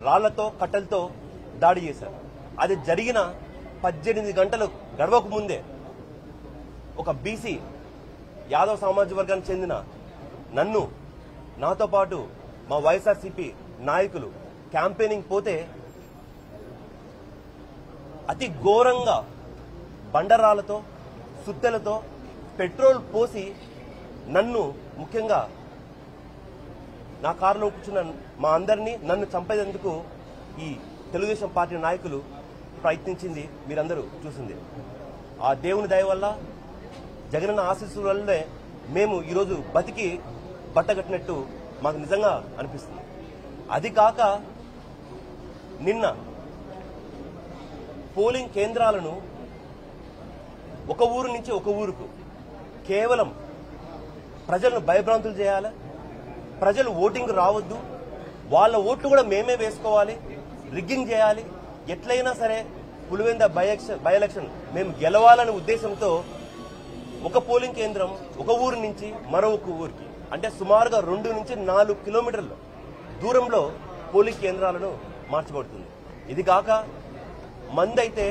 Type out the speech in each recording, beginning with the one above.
రాళ్లతో కట్టెలతో దాడి చేశారు. అది జరిగిన 18 గంటలు గడవక ముందే ఒక బీసీ యాదవ్ సామాజిక వర్గానికి చెందిన నన్ను, నాతో పాటు మా వైఎస్ఆర్సీపీ నాయకులు క్యాంపెయినింగ్ పోతే అతి ఘోరంగా బండరాలతో సుత్తెలతో పెట్రోల్ పోసి నన్ను, ముఖ్యంగా నా కారులో కూర్చున్న మా అందరినీ నన్ను చంపేందుకు ఈ తెలుగుదేశం పార్టీ నాయకులు ప్రయత్నించింది మీరందరూ చూసింది. ఆ దేవుని దయ వల్ల, జగనన్న ఆశీస్సుల వల్లే మేము ఈరోజు బతికి బట్టగట్టినట్టు మాకు నిజంగా అనిపిస్తుంది. అది కాక నిన్న పోలింగ్ కేంద్రాలను ఒక ఊరు నుంచి ఒక ఊరుకు కేవలం ప్రజలను భయభ్రాంతులు చేయాలి, ప్రజలు ఓటింగ్ రావద్దు, వాళ్ళ ఓట్లు కూడా మేమే వేసుకోవాలి, రిగ్గింగ్ చేయాలి, ఎట్లయినా సరే పులివెంద బై ఎలక్షన్ మేము గెలవాలనే ఉద్దేశంతో ఒక పోలింగ్ కేంద్రం ఒక ఊరు నుంచి మరొక ఊరికి, అంటే సుమారుగా 2 నుంచి 4 కిలోమీటర్ల దూరంలో పోలింగ్ కేంద్రాలను మార్చబడుతుంది. ఇది కాక మందైతే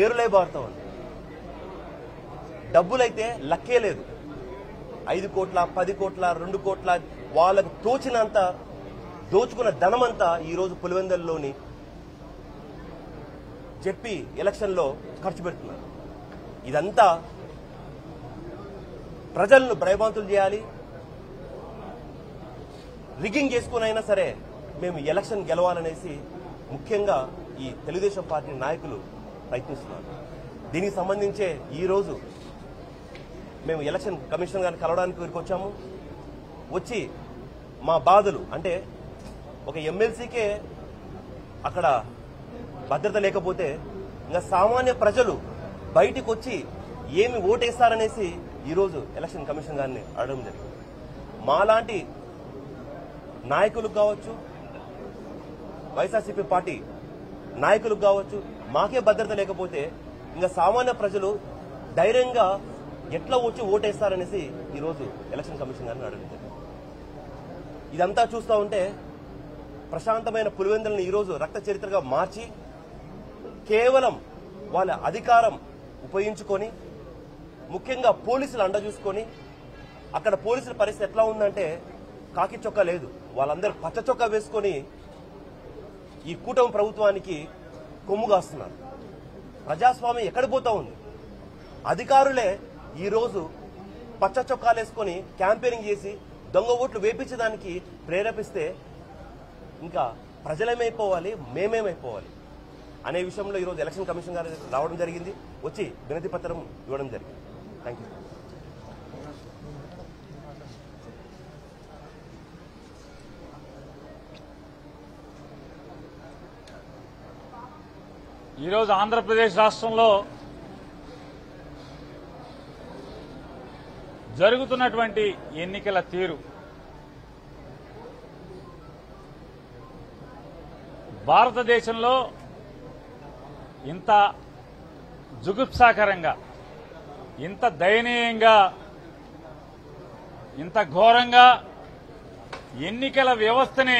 ఏరులై బారుతా ఉంది, డబ్బులైతే లక్కే లేదు. 5 కోట్ల 10 కోట్ల 2 కోట్ల వాళ్ళకు తోచినంత దోచుకున్న ధనమంతా ఈరోజు పులివెందల్లోని జెడ్పీ ఎలక్షన్లో ఖర్చు పెడుతున్నారు. ఇదంతా ప్రజలను భయభ్రాంతులు చేయాలి, రిగ్గింగ్ చేసుకునైనా సరే మేము ఎలక్షన్ గెలవాలనేసి ముఖ్యంగా ఈ తెలుగుదేశం పార్టీ నాయకులు ప్రయత్నిస్తున్నారు. దీనికి సంబంధించే ఈరోజు మేము ఎలక్షన్ కమిషన్ గారిని కలవడానికి వీరికి వచ్చాము. వచ్చి మా బాధలు, అంటే ఒక ఎమ్మెల్సీకే అక్కడ భద్రత లేకపోతే ఇంకా సామాన్య ప్రజలు బయటికి వచ్చి ఏమి ఓటేస్తారనేసి ఈరోజు ఎలక్షన్ కమిషన్ గారిని అడగడం జరిగింది. మాలాంటి నాయకులకు కావచ్చు, వైఎస్ఆర్సీపీ పార్టీ నాయకులకు కావచ్చు, మాకే భద్రత లేకపోతే ఇంకా సామాన్య ప్రజలు ధైర్యంగా ఎట్లా వచ్చి ఓటేస్తారనేసి ఈరోజు ఎలక్షన్ కమిషన్ గారిని అడగడం జరిగింది. ఇదంతా చూస్తూ ఉంటే ప్రశాంతమైన పులివెందులను ఈరోజు రక్త చరిత్రగా మార్చి కేవలం వాళ్ళ అధికారం ఉపయోగించుకొని, ముఖ్యంగా పోలీసులు అండ చూసుకొని, అక్కడ పోలీసుల పరిస్థితి ఎట్లా ఉందంటే కాకి చొక్కా లేదు, వాళ్ళందరూ పచ్చ చొక్కా వేసుకొని ఈ కూటమి ప్రభుత్వానికి కొమ్ము కాస్తున్నారు. ప్రజాస్వామ్యం ఎక్కడ పోతా ఉంది? అధికారులే ఈరోజు పచ్చ చొక్కాలు వేసుకొని క్యాంపెయినింగ్ చేసి దొంగ ఓట్లు వేపించడానికి ప్రేరేపిస్తే ఇంకా ప్రజలేమైపోవాలి, మేమేమైపోవాలి అనే విషయంలో ఈరోజు ఎలక్షన్ కమిషన్ గారు రావడం జరిగింది, వచ్చి వినతి పత్రం ఇవ్వడం జరిగింది. Thank you. ఈరోజు ఆంధ్రప్రదేశ్ రాష్ట్రంలో జరుగుతున్నటువంటి ఎన్నికల తీరు భారతదేశంలో ఇంత జుగుప్సాకరంగా, ఇంత దయనీయంగా, ఇంత ఘోరంగా ఎన్నికల వ్యవస్థని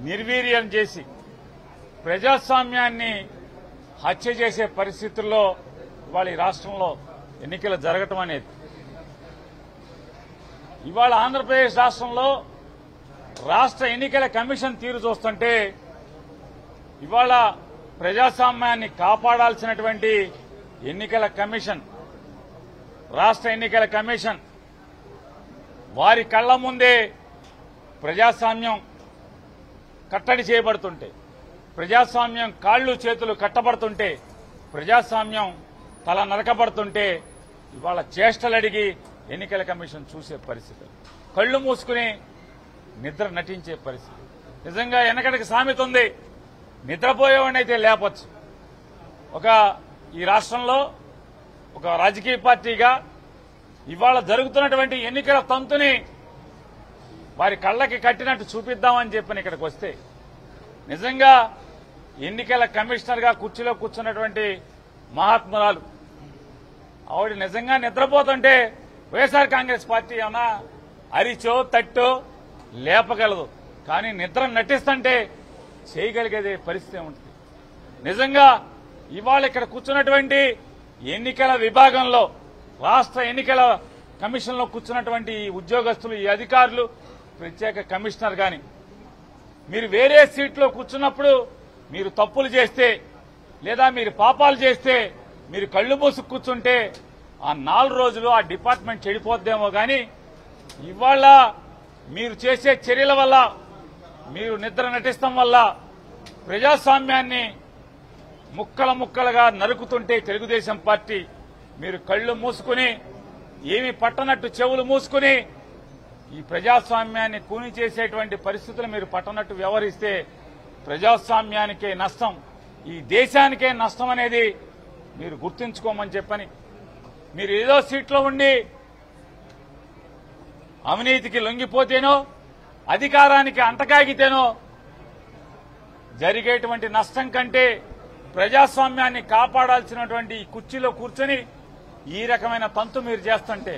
నిర్వీర్యం చేసి ప్రజాస్వామ్యాన్ని హత్య చేసే పరిస్థితుల్లో ఇవాళ ఈ రాష్ట్రంలో ఎన్నికలు జరగటం అనేది, ఇవాళ ఆంధ్రప్రదేశ్ రాష్ట్రంలో రాష్ట్ర ఎన్నికల కమిషన్ తీరు చూస్తుంటే ఇవాళ ప్రజాస్వామ్యాన్ని కాపాడాల్సినటువంటి ఎన్నికల కమిషన్, రాష్ట్ర ఎన్నికల కమిషన్ వారి కళ్ల ముందే ప్రజాస్వామ్యం కట్టడి చేయబడుతుంటే, ప్రజాస్వామ్యం కాళ్లు చేతులు కట్టబడుతుంటే, ప్రజాస్వామ్యం తల నరకబడుతుంటే ఇవాళ చేష్టలడిగి ఎన్నికల కమిషన్ చూసే పరిస్థితి, కళ్లు మూసుకుని నిద్ర నటించే పరిస్థితి. నిజంగా వెనకటికి సామెత ఉంది, నిద్రపోయేవాడినైతే లేపొచ్చు. ఈ రాష్ట్రంలో ఒక రాజకీయ పార్టీగా ఇవాళ జరుగుతున్నటువంటి ఎన్నికల తంతుని వారి కళ్ళకి కట్టినట్టు చూపిద్దామని చెప్పని ఇక్కడికి వస్తే, నిజంగా ఎన్నికల కమిషనర్ గా కుర్చీలో కూర్చున్నటువంటి మహాత్మురాలు ఆవిడ నిజంగా నిద్రపోతుంటే వైఎస్ఆర్ కాంగ్రెస్ పార్టీ ఏమన్నా అరిచో తట్టో లేపగలదు, కానీ నిద్ర నటిస్తుంటే చేయగలిగే పరిస్థితి ఉంటుంది. నిజంగా ఇవాళ ఇక్కడ కూర్చున్నటువంటి ఎన్నికల విభాగంలో రాష్ట్ర ఎన్నికల కమిషన్లో కూర్చున్నటువంటి ఈ ఉద్యోగస్తులు, ఈ అధికారులు, ప్రత్యేక కమిషనర్ గాని మీరు వేరే సీట్లో కూర్చున్నప్పుడు మీరు తప్పులు చేస్తే లేదా మీరు పాపాలు చేస్తే మీరు కళ్ళు మూసుకు కూర్చుంటే ఆ 4 రోజులు ఆ డిపార్ట్మెంట్ చెడిపోద్దేమో కానీ ఇవాళ మీరు చేసే చర్యల వల్ల, మీరు నిద్ర నటిస్తాం వల్ల ప్రజాస్వామ్యాన్ని ముక్కల ముక్కలుగా నరుకుతుంటే తెలుగుదేశం పార్టీ మీరు కళ్ళు మూసుకుని ఏమి పట్టనట్టు చెవులు మూసుకుని ఈ ప్రజాస్వామ్యాన్ని కూని చేసేటువంటి పరిస్థితులు మీరు పట్టనట్టు వ్యవహరిస్తే ప్రజాస్వామ్యానికే నష్టం, ఈ దేశానికే నష్టం అనేది మీరు గుర్తుంచుకోమని చెప్పని, మీరు ఏదో సీట్లో ఉండి అవినీతికి లొంగిపోతేనో అధికారానికి అంటకాగితేనో జరిగేటువంటి నష్టం కంటే ప్రజాస్వామ్యాన్ని కాపాడాల్సినటువంటి ఈ కుర్చీలో కూర్చొని ఈ రకమైన తంతు మీరు చేస్తుంటే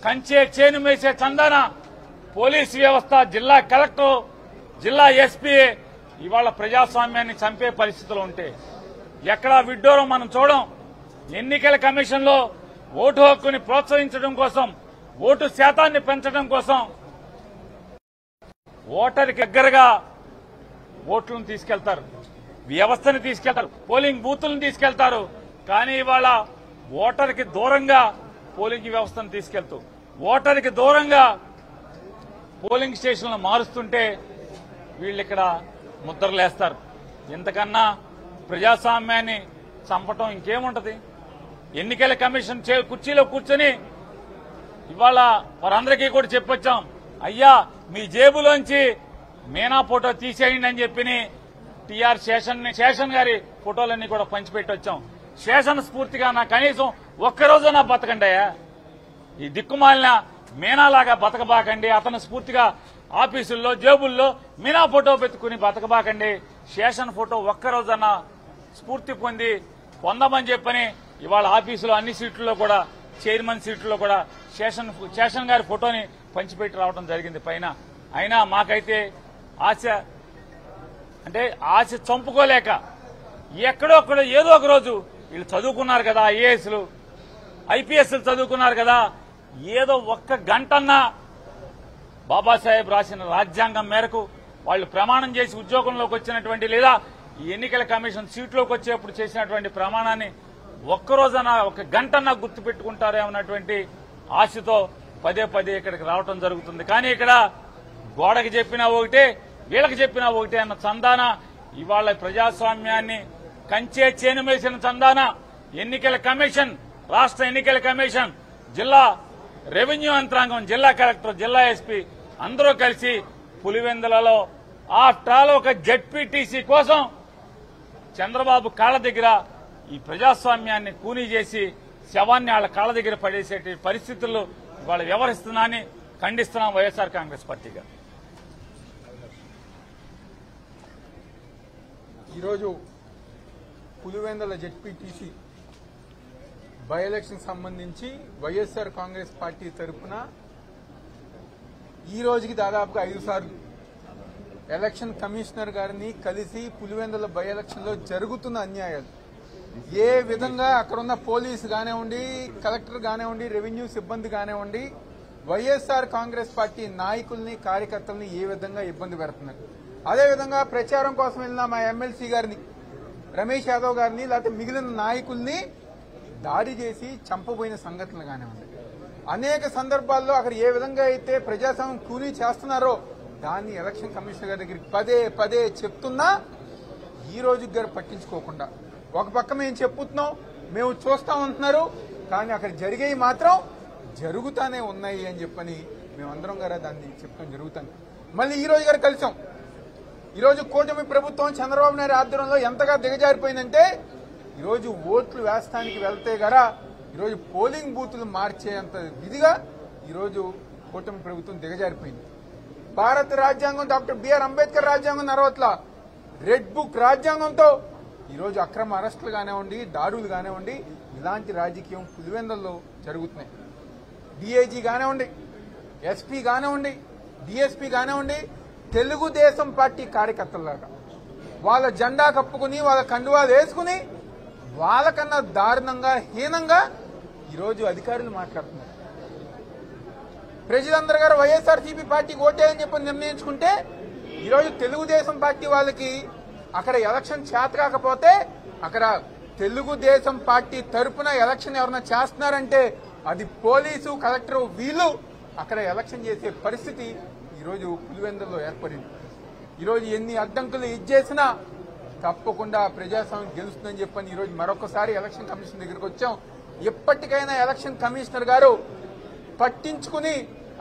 కంచే చేను మేసే చందాన పోలీస్ వ్యవస్థ, జిల్లా కలెక్టర్, జిల్లా ఎస్పీ ఇవాళ ప్రజాస్వామ్యాన్ని చంపే పరిస్థితులు ఉంటే ఎక్కడా విడ్డూరం మనం చూడం. ఎన్నికల కమిషన్లో ఓటు హక్కుని ప్రోత్సహించడం కోసం, ఓటు శాతాన్ని పెంచడం కోసం ఓటర్కి దగ్గరగా ఓట్లను తీసుకెళ్తారు, వ్యవస్థను తీసుకెళ్తారు, పోలింగ్ బూతులను తీసుకెళ్తారు. కానీ ఇవాళ ఓటర్కి దూరంగా పోలింగ్ వ్యవస్థను తీసుకెళ్తూ ఓటర్కి దూరంగా పోలింగ్ స్టేషన్లు మారుస్తుంటే వీళ్ళు ఇక్కడ ముద్రలేస్తారు. ఇంతకన్నా ప్రజాస్వామ్యాన్ని చంపటం ఇంకేముంటది? ఎన్నికల కమిషన్ కుర్చీలో కూర్చొని ఇవాళ వారందరికీ కూడా చెప్పొచ్చాం, అయ్యా మీ జేబులోంచి మీనా ఫోటో తీసేయండి అని చెప్పి టీఆర్ శేషన్ గారి ఫోటోలన్నీ కూడా పంచిపెట్టొచ్చాం. శేషన్ స్ఫూర్తిగా నా కనీసం ఒక్కరోజు నా బతకండియా, ఈ దిక్కుమాలిన మీనాలాగా బతకబాకండి, అతను స్ఫూర్తిగా ఆఫీసుల్లో జేబుల్లో మీనా ఫోటో పెట్టుకుని బతకబాకండి, శేషన్ ఫోటో ఒక్కరోజన్నా స్ఫూర్తి పొందమని చెప్పని ఇవాళ ఆఫీసులో అన్ని సీట్లలో కూడా, చైర్మన్ సీట్లలో కూడా శేషన్ గారి ఫోటోని పంచిపెట్టి రావడం జరిగింది పైన. అయినా మాకైతే ఆశ చంపుకోలేక ఎక్కడొక్కడ ఏదో ఒక రోజు వీళ్ళు చదువుకున్నారు కదా, ఐఏఎస్లు ఐపీఎస్లు చదువుకున్నారు కదా, ఏదో ఒక్క గంటన్నా బాబాసాహెబ్ రాసిన రాజ్యాంగం మేరకు వాళ్ళు ప్రమాణం చేసి ఉద్యోగంలోకి వచ్చినటువంటి లేదా ఈ ఎన్నికల కమిషన్ సీట్లోకి వచ్చేప్పుడు చేసినటువంటి ప్రమాణాన్ని ఒక్కరోజన్నా ఒక గంటన్నా గుర్తు పెట్టుకుంటారేమన్నటువంటి ఆశతో పదే పదే ఇక్కడికి రావడం జరుగుతుంది. కానీ ఇక్కడ గోడకి చెప్పినా ఒకటే, వీళ్ళకి చెప్పినా ఒకటే అన్న చందాన ఇవాళ ప్రజాస్వామ్యాన్ని కంచే చేనుమేసిన చందాన ఎన్నికల కమిషన్, రాష్ట్ర ఎన్నికల కమిషన్, జిల్లా రెవెన్యూ యంత్రాంగం, జిల్లా కలెక్టర్, జిల్లా ఎస్పీ అందరూ కలిసి పులివెందులలో ఆఫ్టర్ ఒక జెడ్పీటీసీ కోసం చంద్రబాబు కాళ్ల దగ్గర ఈ ప్రజాస్వామ్యాన్ని కూనీ చేసి శవాన్ని వాళ్ళ కాళ్ల దగ్గర పడేసే పరిస్థితుల్లో వాళ్ళు వ్యవహరిస్తున్నారని ఖండిస్తున్నాం వైఎస్ఆర్ కాంగ్రెస్ పార్టీగా. ఈరోజు పులివెందుల జెడ్పీటీసీ బై ఎలక్షన్ సంబంధించి వైఎస్ఆర్ కాంగ్రెస్ పార్టీ తరఫున ఈ రోజుకి దాదాపుగా 5 సార్లు ఎలక్షన్ కమిషనర్ గారిని కలిసి పులివెందుల బై ఎలక్షన్ లో జరుగుతున్న అన్యాయాలు, ఏ విధంగా అక్కడున్న పోలీసు కానివ్వండి, కలెక్టర్ కానివ్వండి, రెవెన్యూ సిబ్బంది కానివ్వండి, వైఎస్ఆర్ కాంగ్రెస్ పార్టీ నాయకుల్ని, కార్యకర్తల్ని ఏ విధంగా ఇబ్బంది పెడుతున్నారు. అదేవిధంగా ప్రచారం కోసం వెళ్ళిన మా ఎమ్మెల్సీ గారిని, రమేష్ యాదవ్ గారిని, లేకపోతే మిగిలిన నాయకుల్ని దాడి చేసి చంపబోయిన సంఘటనలు కానివ్వండి, అనేక సందర్భాల్లో అక్కడ ఏ విధంగా అయితే ప్రజాస్వామ్యం కూనీ చేస్తున్నారో దాన్ని ఎలక్షన్ కమిషనర్ గారి దగ్గరికి పదే పదే చెప్తున్నా ఈ రోజు గారు పట్టించుకోకుండా ఒక పక్క మేము చెప్పుతున్నాం, మేము చూస్తామంటున్నారు, కానీ అక్కడ జరిగేవి మాత్రం జరుగుతానే ఉన్నాయి అని చెప్పని మేమందరం గారు దాన్ని చెప్తాం జరుగుతాను. మళ్ళీ ఈ రోజు గారు కలిసాం. ఈరోజు కూటమి ప్రభుత్వం చంద్రబాబు నాయుడు ఆధ్వర్యంలో ఎంతగా దిగజారిపోయిందంటే ఈరోజు ఓట్లు వేస్తానికి వెళ్తే గారా ఈరోజు పోలింగ్ బూతులు మార్చేంత విధిగా ఈరోజు కూటమి ప్రభుత్వం దిగజారిపోయింది. భారత రాజ్యాంగం డాక్టర్ బిఆర్ అంబేద్కర్ రాజ్యాంగం నరవట్ల రెడ్ బుక్ రాజ్యాంగంతో ఈరోజు అక్రమ అరెస్టులు కానివ్వండి, దాడులు కానివ్వండి, ఇలాంటి రాజకీయం పులివెందుల్లో జరుగుతున్నాయి. డీఐజీ కానివ్వండి, ఎస్పీ కానివ్వండి, డీఎస్పీ కానివ్వండి, తెలుగుదేశం పార్టీ కార్యకర్తలాగా వాళ్ళ జెండా కప్పుకుని వాళ్ళ కండువాలు వేసుకుని వాళ్ళకన్నా దారుణంగా హీనంగా ఈరోజు అధికారులు మాట్లాడుతున్నారు. ప్రజలందరూ గారు వైఎస్ఆర్సీపీ పార్టీకి ఓటేయని చెప్పి నిర్ణయించుకుంటే ఈరోజు తెలుగుదేశం పార్టీ వాళ్ళకి అక్కడ ఎలక్షన్ చేత కాకపోతే అక్కడ తెలుగుదేశం పార్టీ తరఫున ఎలక్షన్ ఎవరన్నా చేస్తున్నారంటే అది పోలీసు కలెక్టర్ వీళ్ళు అక్కడ ఎలక్షన్ చేసే పరిస్థితి ఈరోజు పులివెందుల్లో ఏర్పడింది. ఈరోజు ఎన్ని అడ్డంకులు ఇచ్చేసినా తప్పకుండా ప్రజాస్వామ్యం గెలుస్తుందని చెప్పని ఈరోజు మరొకసారి ఎలక్షన్ కమిషన్ దగ్గరికి వచ్చాం. ఎప్పటికైనా ఎలక్షన్ కమిషనర్ గారు పట్టించుకుని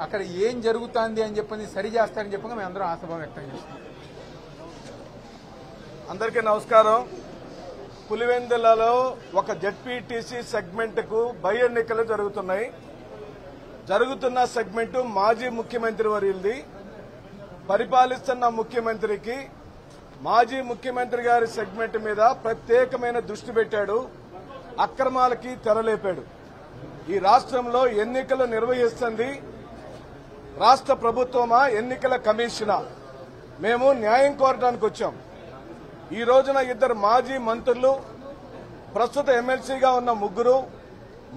అక్కడ ఏం జరుగుతుంది అని చెప్పని సరి చేస్తారని చెప్పగా మేమందరం ఆశాభావం వ్యక్తం చేస్తున్నాం. అందరికీ నమస్కారం. పులివెందులలో ఒక జెడ్పీటీసీ సెగ్మెంట్ కు బై ఎన్నికలు జరుగుతున్నాయి. జరుగుతున్న సెగ్మెంట్ మాజీ ముఖ్యమంత్రి వర్యులది. పరిపాలిస్తున్న ముఖ్యమంత్రికి మాజీ ముఖ్యమంత్రి గారి సెగ్మెంట్ మీద ప్రత్యేకమైన దృష్టి పెట్టాడు. అక్రమాలకి తెరలేపాడు. ఈ రాష్ట్రంలో ఎన్నికలు నిర్వహిస్తుంది రాష్ట్ర ప్రభుత్వమా, ఎన్నికల కమిషనా? మేము న్యాయం కోరడానికి వచ్చాం. ఈ రోజున ఇద్దరు మాజీ మంత్రులు, ప్రస్తుత ఎమ్మెల్సీగా ఉన్న ముగ్గురు,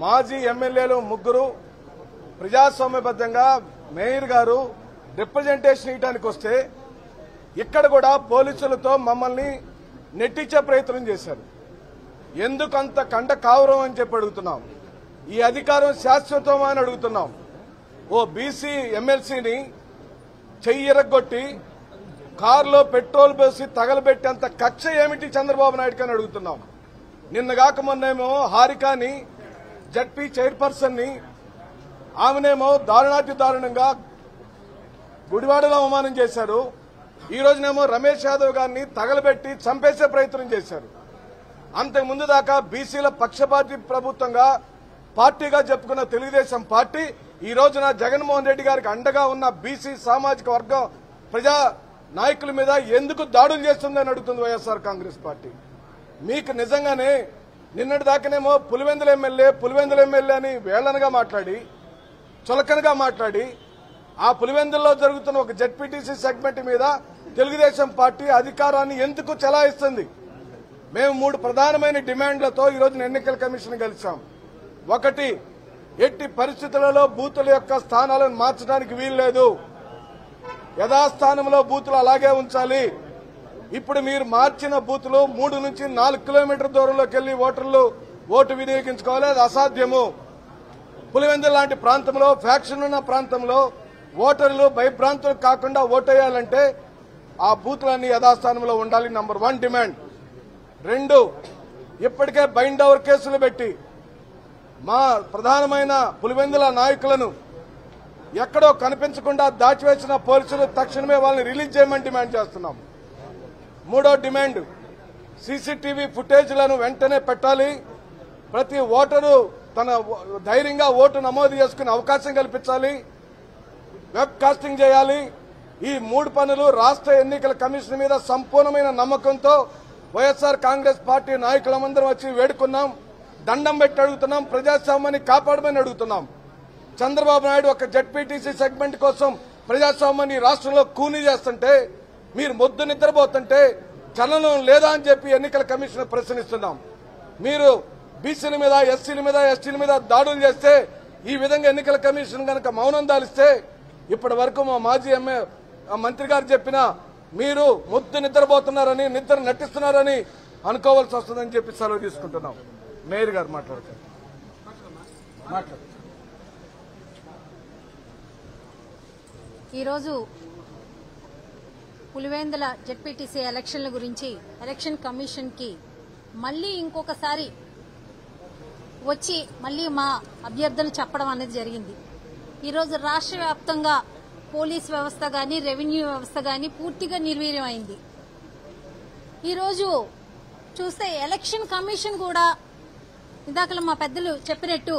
మాజీ ఎమ్మెల్యేలు ముగ్గురు ప్రజాస్వామ్యబద్దంగా మేయర్ గారు రిప్రజెంటేషన్ ఇవ్వడానికి వస్తే ఇక్కడ కూడా పోలీసులతో మమ్మల్ని నెట్టించే ప్రయత్నం చేశారు. ఎందుకంత కండ కావరం అని చెప్పి అడుగుతున్నాం. ఈ అధికారం శాశ్వతమా అని అడుగుతున్నాం. ఓ బీసీ ఎమ్మెల్సీని చెయ్యిరగొట్టి కారులో పెట్రోల్ పోసి తగలబెట్టేంత కక్ష ఏమిటి చంద్రబాబు నాయుడుకి అని అడుగుతున్నాం. నిన్నగాక మొన్నేమో హారికాని జడ్పీ చైర్పర్సన్ ని ఆమెనేమో దారుణాతి దారుణంగా గుడివాడలో అవమానం చేశారు. ఈ రోజునేమో రమేష్ యాదవ్ గారిని తగలబెట్టి చంపేసే ప్రయత్నం చేశారు. అంతకుముందు దాకా బీసీల పక్షపాతి ప్రభుత్వంగా పార్టీగా చెప్పుకున్న తెలుగుదేశం పార్టీ ఈ రోజున జగన్మోహన్ రెడ్డి గారికి అండగా ఉన్న బీసీ సామాజిక వర్గం ప్రజా నాయకుల మీద ఎందుకు దాడులు చేస్తుందని అడుగుతుంది వైఎస్ఆర్ కాంగ్రెస్ పార్టీ. మీకు నిజంగానే నిన్నటి దాకానేమో పులివెందుల ఎమ్మెల్యే అని వేళనగా మాట్లాడి, చులకనగా మాట్లాడి, ఆ పులివెందుల్లో జరుగుతున్న ఒక జెడ్పీటీసీ సెగ్మెంట్ మీద తెలుగుదేశం పార్టీ అధికారాన్ని ఎందుకు చెలాయిస్తుంది? మేము 3 ప్రధానమైన డిమాండ్లతో ఈ రోజున ఎన్నికల కమిషన్ కలిసాం. ఒకటి, ఎట్టి పరిస్థితులలో బూతుల యొక్క స్థానాలను మార్చడానికి వీల్లేదు. యథాస్థానంలో బూతులు అలాగే ఉంచాలి. ఇప్పుడు మీరు మార్చిన బూతులు 3 నుంచి 4 కిలోమీటర్ల దూరంలోకి వెళ్లి ఓటర్లు ఓటు వినియోగించుకోవాలి. అది అసాధ్యము. పులివెందుల లాంటి ప్రాంతంలో, ఫ్యాక్షన్ ఉన్న ప్రాంతంలో ఓటర్లు భయభ్రాంతులు కాకుండా ఓటేయాలంటే ఆ బూతులన్నీ యథాస్థానంలో ఉండాలి. Number 1 demand. 2, ఇప్పటికే బైండ్ ఓవర్ కేసులు పెట్టి మా ప్రధానమైన పులివెందుల నాయకులను ఎక్కడో కనిపించకుండా దాచివేసిన పోలీసులు తక్షణమే వాళ్ళని రిలీజ్ చేయమని డిమాండ్ చేస్తున్నాం. 3వ డిమాండ్, సీసీటీవీ ఫుటేజ్లను వెంటనే పెట్టాలి. ప్రతి ఓటరు తన ధైర్యంగా ఓటు నమోదు చేసుకునే అవకాశం కల్పించాలి. వెబ్ కాస్టింగ్ చేయాలి. ఈ 3 పనులు రాష్ట్ర ఎన్నికల కమిషన్ మీద సంపూర్ణమైన నమ్మకంతో వైఎస్ఆర్ కాంగ్రెస్ పార్టీ నాయకులందరం వచ్చి వేడుకున్నాం. దండం పెట్టి అడుగుతున్నాం. ప్రజాస్వామ్యాన్ని కాపాడమని అడుగుతున్నాం. చంద్రబాబు నాయుడు ఒక జెడ్పీటీసీ సెగ్మెంట్ కోసం ప్రజాస్వామ్యాన్ని రాష్ట్రంలో కూనీ చేస్తుంటే, మీరు మొద్దు నిద్రపోతుంటే చలనం లేదా అని చెప్పి ఎన్నికల కమిషన్ ప్రశ్నిస్తున్నాం. మీరు బీసీల మీద, ఎస్సీల మీద, ఎస్టీల మీద దాడులు చేస్తే, ఈ విధంగా ఎన్నికల కమిషన్ కనుక మౌనం దాలిస్తే, ఇప్పటి వరకు మా మాజీ మంత్రి గారు చెప్పినా మీరు మొద్దు నిద్రపోతున్నారని, నిద్ర నటిస్తున్నారని అనుకోవాల్సి వస్తుందని చెప్పి సెలవు తీసుకుంటున్నాం. మేయర్ గారు మాట్లాడతారు. ఈరోజు పులివెందుల జెడ్పీటీసీ ఎలక్షన్ల గురించి ఎలక్షన్ కమిషన్ కి మళ్లీ ఇంకొకసారి వచ్చి మళ్లీ మా అభ్యర్థులు చెప్పడం అనేది జరిగింది. ఈరోజు రాష్ట్ర వ్యాప్తంగా పోలీస్ వ్యవస్థ గాని, రెవెన్యూ వ్యవస్థ గాని పూర్తిగా నిర్వీర్యం అయింది. ఈరోజు చూస్తే ఎలక్షన్ కమిషన్ కూడా ఇందాక మా పెద్దలు చెప్పినట్టు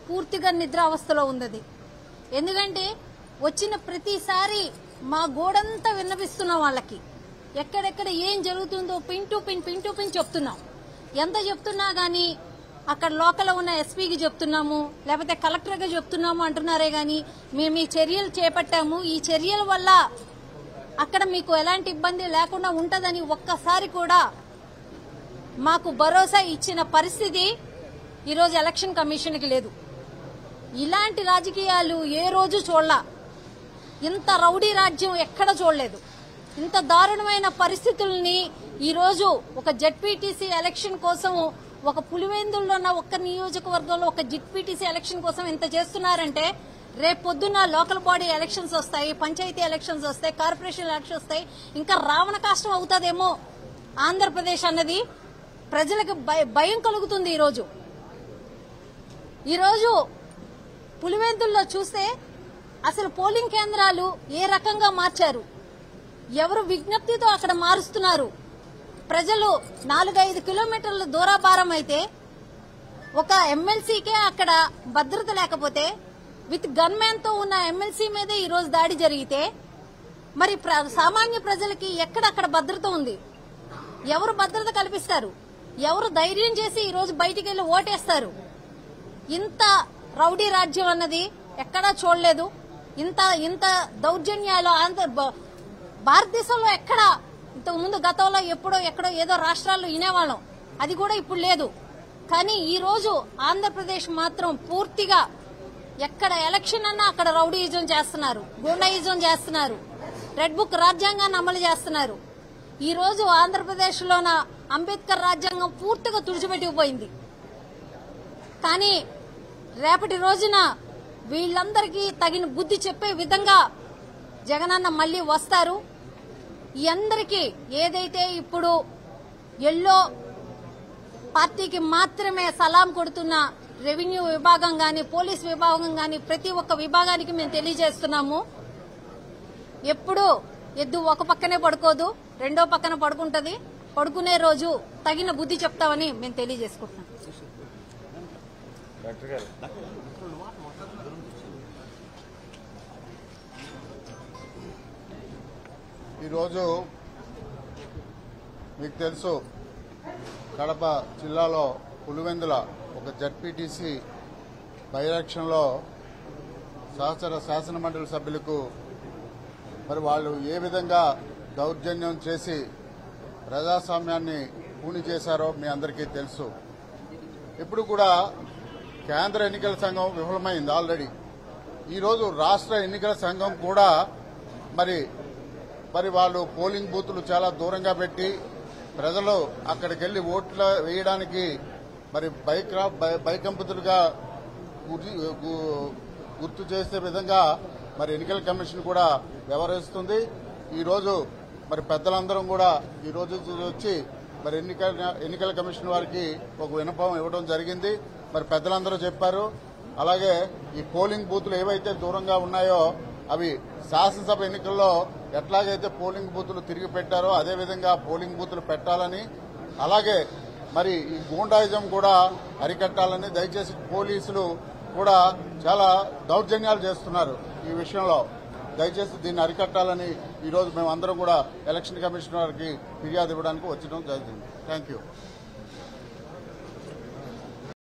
పూర్తిగా నిద్ర అవస్థలో ఉంది. ఎందుకంటే వచ్చిన ప్రతిసారి మా గోడంతా విన్నపిస్తున్నాం. వాళ్ళకి ఎక్కడెక్కడ ఏం జరుగుతుందో పిన్ టు పిన్ చెప్తున్నాం. ఎంత చెప్తున్నా గానీ అక్కడ లోకల్ ఉన్న ఎస్పీకి చెప్తున్నాము, లేకపోతే కలెక్టర్గా చెప్తున్నాము అంటున్నారే గానీ మేము ఈ చర్యలు చేపట్టాము, ఈ చర్యల వల్ల అక్కడ మీకు ఎలాంటి ఇబ్బంది లేకుండా ఉంటదని ఒక్కసారి కూడా మాకు భరోసా ఇచ్చిన పరిస్థితి ఈరోజు ఎలక్షన్ కమిషన్కి లేదు. ఇలాంటి రాజకీయాలు ఏ రోజు చూడలా. ఇంత రౌడీ రాజ్యం ఎక్కడ చూడలేదు. ఇంత దారుణమైన పరిస్థితుల్ని ఈరోజు ఒక జెడ్పీటీసీ ఎలక్షన్ కోసం, ఒక పులివెందుల్లో ఉన్న ఒక్క నియోజకవర్గంలో ఒక జెడ్పీటీసీ ఎలక్షన్ కోసం ఇంత చేస్తున్నారంటే రేపు పొద్దున్న లోకల్ బాడీ ఎలక్షన్స్ వస్తాయి, పంచాయతీ ఎలక్షన్స్ వస్తాయి, కార్పొరేషన్ ఎలక్షన్స్ వస్తాయి. ఇంకా రావణ కాష్టం అవుతుందేమో ఆంధ్రప్రదేశ్ అన్నది ప్రజలకు భయం కలుగుతుంది. ఈరోజు పులివెందుల్లో చూస్తే అసలు పోలింగ్ కేంద్రాలు ఏ రకంగా మార్చారు, ఎవరు విజ్ఞప్తితో అక్కడ మారుస్తున్నారు. ప్రజలు 4-5 కిలోమీటర్ల దూరాభారం అయితే ఒక ఎమ్మెల్సీకే అక్కడ భద్రత లేకపోతే విత్ గన్మ్యాన్ తో ఉన్న ఎమ్మెల్సీ మీదే ఈరోజు దాడి జరిగితే మరి సామాన్య ప్రజలకి ఎక్కడక్కడ భద్రత ఉంది? ఎవరు భద్రత కల్పిస్తారు? ఎవరు ధైర్యం చేసి ఈరోజు బయటికి వెళ్లి ఓటేస్తారు? ఇంత రౌడీ రాజ్యం అన్నది ఎక్కడా చూడలేదు. ఇంత దౌర్జన్యాలు భారతదేశంలో ఎక్కడ ఇంతకు ముందు గతంలో ఎప్పుడో ఎక్కడో ఏదో రాష్ట్రాల్లో వినేవాళ్ళం, అది కూడా ఇప్పుడు లేదు. కానీ ఈ రోజు ఆంధ్రప్రదేశ్ మాత్రం పూర్తిగా ఎక్కడ ఎలక్షన్ అన్నా అక్కడ రౌడీయిజం చేస్తున్నారు, గూండాయిజం చేస్తున్నారు, రెడ్ బుక్ రాజ్యాంగాన్ని అమలు చేస్తున్నారు. ఈ రోజు ఆంధ్రప్రదేశ్ లోన అంబేద్కర్ రాజ్యాంగం పూర్తిగా తుడిచిపెట్టుకుపోయింది. కానీ రేపటి రోజున వీళ్ళందరికీ తగిన బుద్ధి చెప్పే విధంగా జగనన్న మళ్లీ వస్తారు. ఈ అందరికీ ఏదైతే ఇప్పుడు ఎల్లో పార్టీకి మాత్రమే సలాం కొడుతున్న రెవెన్యూ విభాగం గాని, పోలీస్ విభాగం గాని, ప్రతి ఒక్క విభాగానికి మేము తెలియజేస్తున్నాము, ఎప్పుడు ఎద్దు ఒక పక్కనే పడుకోదు, రెండో పక్కన పడుకుంటది. పడుకునే రోజు తగిన బుద్ధి చెప్తామని మేము తెలియజేసుకుంటున్నాం. ఈరోజు మీకు తెలుసు, కడప జిల్లాలో పులివెందుల ఒక జెడ్పీటీసీ బై ఎలక్షన్లో శాసనమండలి సభ్యులకు మరి వాళ్ళు ఏ విధంగా దౌర్జన్యం చేసి ప్రజాస్వామ్యాన్ని పూని చేశారో మీ అందరికీ తెలుసు. ఇప్పుడు కూడా కేంద్ర ఎన్నికల సంఘం విఫలమైంది ఆల్రెడీ. ఈరోజు రాష్ట్ర ఎన్నికల సంఘం కూడా మరి వాళ్ళు పోలింగ్ బూతులు చాలా దూరంగా పెట్టి ప్రజలు అక్కడికి వెళ్లి ఓట్లు వేయడానికి మరి బైకంపతులుగా గుర్తు చేసే విధంగా మరి ఎన్నికల కమిషన్ కూడా వ్యవహరిస్తుంది. ఈరోజు మరి పెద్దలందరం కూడా ఈ రోజు వచ్చి మరి ఎన్నికల కమిషన్ వారికి ఒక విన్నపం ఇవ్వడం జరిగింది. మరి పెద్దలందరూ చెప్పారు. అలాగే ఈ పోలింగ్ బూతులు ఏవైతే దూరంగా ఉన్నాయో అవి శాసనసభ ఎన్నికల్లో ఎట్లాగైతే పోలింగ్ బూతులు తిరిగి పెట్టారో అదేవిధంగా పోలింగ్ బూతులు పెట్టాలని, అలాగే మరి ఈ గూండాయిజం కూడా అరికట్టాలని, దయచేసి పోలీసులు కూడా చాలా దౌర్జన్యాలు చేస్తున్నారు ఈ విషయంలో, దయచేసి దీన్ని అరికట్టాలని ఈరోజు మేమందరం కూడా ఎలక్షన్ కమిషన్ వారికి ఫిర్యాదు ఇవ్వడానికి వచ్చడం జరిగింది. Thank you.